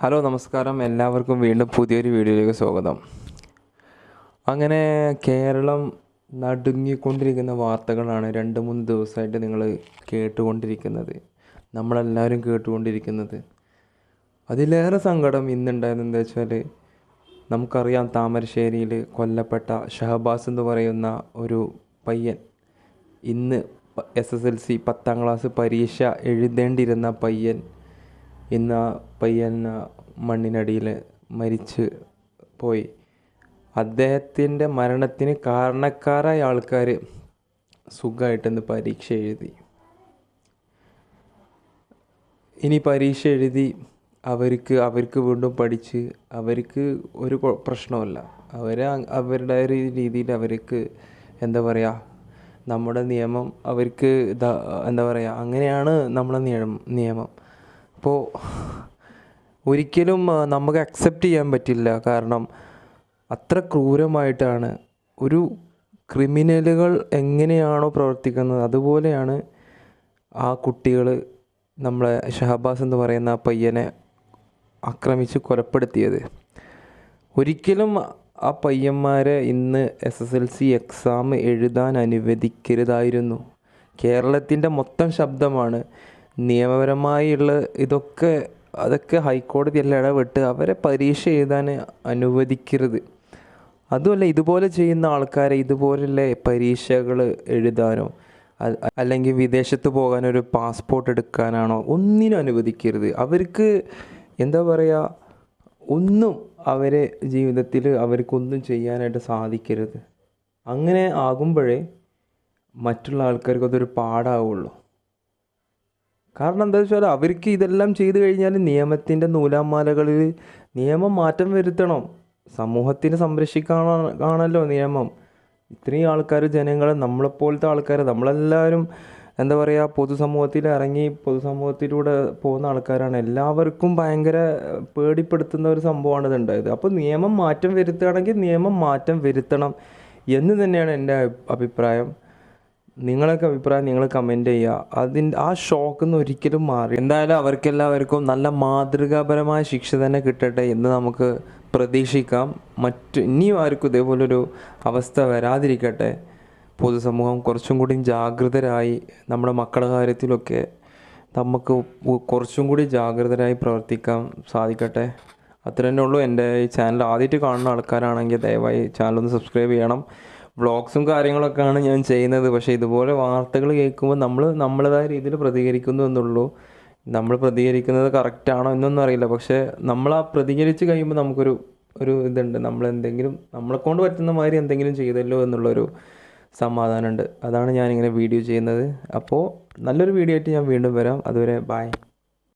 Hello നമസ്കാരം, എല്ലാവർക്കും വീണ്ടും പുതിയൊരു വീഡിയോയിലേക്ക് സ്വാഗതം. അങ്ങനെ കേരളം നടുങ്ങിക്കൊണ്ടിരിക്കുന്ന വാർത്തകളാണ് 2-3 ദിവസമായിട്ട് നിങ്ങൾ കേട്ടുകൊണ്ടിരിക്കുന്നത്, നമ്മളെല്ലാവരും കേട്ടുകൊണ്ടിരിക്കുന്നത്. അതിലേറെ സങ്കടം ഇന്നുണ്ടായത് എന്താ വെച്ചാൽ, നമുക്കറിയാം താമരശ്ശേരിയിൽ കൊല്ലപ്പെട്ട ഷഹബാസ് എന്ന് പറയുന്ന ഒരു പയ്യൻ. ഇന്ന് SSLC 10ാം ക്ലാസ് പരീക്ഷ എഴുതേണ്ടിയിരുന്ന പയ്യൻ, ഇന്ന് ആ പയ്യൻ മണ്ണിനടിയിൽ മരിച്ച് പോയി. അദ്ദേഹത്തിൻ്റെ മരണത്തിന് കാരണക്കാരായ ആൾക്കാർ സുഖമായിട്ടിന്ന് പരീക്ഷ എഴുതി. ഇനി പരീക്ഷ എഴുതി അവർക്ക് വീണ്ടും പഠിച്ച് അവർക്ക് ഒരു പ്രശ്നമല്ല. അവരുടെ രീതിയിൽ അവർക്ക് എന്താ പറയുക, നമ്മുടെ നിയമം അവർക്ക് എന്താ പറയുക, അങ്ങനെയാണ് നമ്മളെ നിയമം. അപ്പോൾ ഒരിക്കലും നമുക്ക് അക്സെപ്റ്റ് ചെയ്യാൻ പറ്റില്ല. കാരണം അത്ര ക്രൂരമായിട്ടാണ് ഒരു ക്രിമിനലുകൾ എങ്ങനെയാണോ പ്രവർത്തിക്കുന്നത് അതുപോലെയാണ് ആ കുട്ടികൾ നമ്മളെ ഷഹബാസ് എന്ന് പറയുന്ന ആ പയ്യനെ ആക്രമിച്ച് കൊലപ്പെടുത്തിയത്. ഒരിക്കലും ആ പയ്യന്മാരെ ഇന്ന് SSLC എക്സാം എഴുതാൻ അനുവദിക്കരുതായിരുന്നു. കേരളത്തിൻ്റെ മൊത്തം ശബ്ദമാണ്. നിയമപരമായുള്ള അതൊക്കെ ഹൈക്കോടതി എല്ലാം ഇടപെട്ട് അവരെ പരീക്ഷ എഴുതാൻ അനുവദിക്കരുത്. അതുമല്ല, ഇതുപോലെ ചെയ്യുന്ന ആൾക്കാരെ ഇതുപോലുള്ള പരീക്ഷകൾ എഴുതാനോ അല്ലെങ്കിൽ വിദേശത്ത് പോകാനൊരു പാസ്പോർട്ട് എടുക്കാനാണോ ഒന്നിനും അനുവദിക്കരുത്. അവർക്ക് എന്താ പറയുക, ഒന്നും അവരെ ജീവിതത്തിൽ അവർക്കൊന്നും ചെയ്യാനായിട്ട് സാധിക്കരുത്. അങ്ങനെ ആകുമ്പോഴേ മറ്റുള്ള ആൾക്കാർക്ക് അതൊരു പാഠമാവുള്ളൂ. കാരണം എന്താ വെച്ചാൽ, അവർക്ക് ഇതെല്ലാം ചെയ്തു കഴിഞ്ഞാൽ നിയമത്തിൻ്റെ നൂലാമാലകളിൽ നിയമം മാറ്റം വരുത്തണം. സമൂഹത്തിനെ സംരക്ഷിക്കാനാണല്ലോ നിയമം. ഇത്രയും ആൾക്കാർ, ജനങ്ങൾ, നമ്മളെപ്പോലത്തെ ആൾക്കാർ, നമ്മളെല്ലാവരും എന്താ പറയുക, പൊതുസമൂഹത്തിൽ ഇറങ്ങി പൊതുസമൂഹത്തിലൂടെ പോകുന്ന ആൾക്കാരാണ്. എല്ലാവർക്കും ഭയങ്കര പേടിപ്പെടുത്തുന്ന ഒരു സംഭവമാണ് ഇതുണ്ടായത്. അപ്പോൾ നിയമം മാറ്റം വരുത്തുകയാണെങ്കിൽ നിയമം മാറ്റം വരുത്തണം എന്ന് തന്നെയാണ് എൻ്റെ അഭിപ്രായം. നിങ്ങളൊക്കെ അഭിപ്രായം നിങ്ങൾ കമൻറ്റ് ചെയ്യുക. ആ ഷോക്കിൽ നിന്ന് ഒരിക്കലും മാറി. എന്തായാലും അവർക്കെല്ലാവർക്കും നല്ല മാതൃകാപരമായ ശിക്ഷ തന്നെ കിട്ടട്ടെ എന്ന് നമുക്ക് പ്രതീക്ഷിക്കാം. ഇനിയും ആർക്കും ഇതേപോലൊരു അവസ്ഥ വരാതിരിക്കട്ടെ. പൊതുസമൂഹം കുറച്ചും കൂടി ജാഗ്രതരായി, നമ്മുടെ മക്കളുടെ കാര്യത്തിലൊക്കെ നമുക്ക് കുറച്ചും കൂടി ജാഗ്രതരായി പ്രവർത്തിക്കാൻ സാധിക്കട്ടെ. അത്ര തന്നെ ഉള്ളൂ. എൻ്റെ ഈ ചാനൽ ആദ്യമായിട്ട് കാണുന്ന ആൾക്കാരാണെങ്കിൽ ദയവായി ചാനലൊന്ന് സബ്സ്ക്രൈബ് ചെയ്യണം. വ്ളോഗ്സും കാര്യങ്ങളൊക്കെയാണ് ഞാൻ ചെയ്യുന്നത്. പക്ഷേ ഇതുപോലെ വാർത്തകൾ കേൾക്കുമ്പോൾ നമ്മളേതായ രീതിയിൽ പ്രതികരിക്കുന്നു എന്നുള്ളൂ. നമ്മൾ പ്രതികരിക്കുന്നത് കറക്റ്റാണോ എന്നൊന്നും അറിയില്ല. പക്ഷേ നമ്മൾ ആ പ്രതികരിച്ച് കഴിയുമ്പോൾ നമുക്കൊരു ഇതുണ്ട്, നമ്മളെക്കൊണ്ട് പറ്റുന്ന മാതിരി എന്തെങ്കിലും ചെയ്തല്ലോ എന്നുള്ളൊരു സമാധാനമുണ്ട്. അതാണ് ഞാനിങ്ങനെ വീഡിയോ ചെയ്യുന്നത്. അപ്പോൾ നല്ലൊരു വീഡിയോ ആയിട്ട് ഞാൻ വീണ്ടും വരാം. അതുവരെ ബൈ.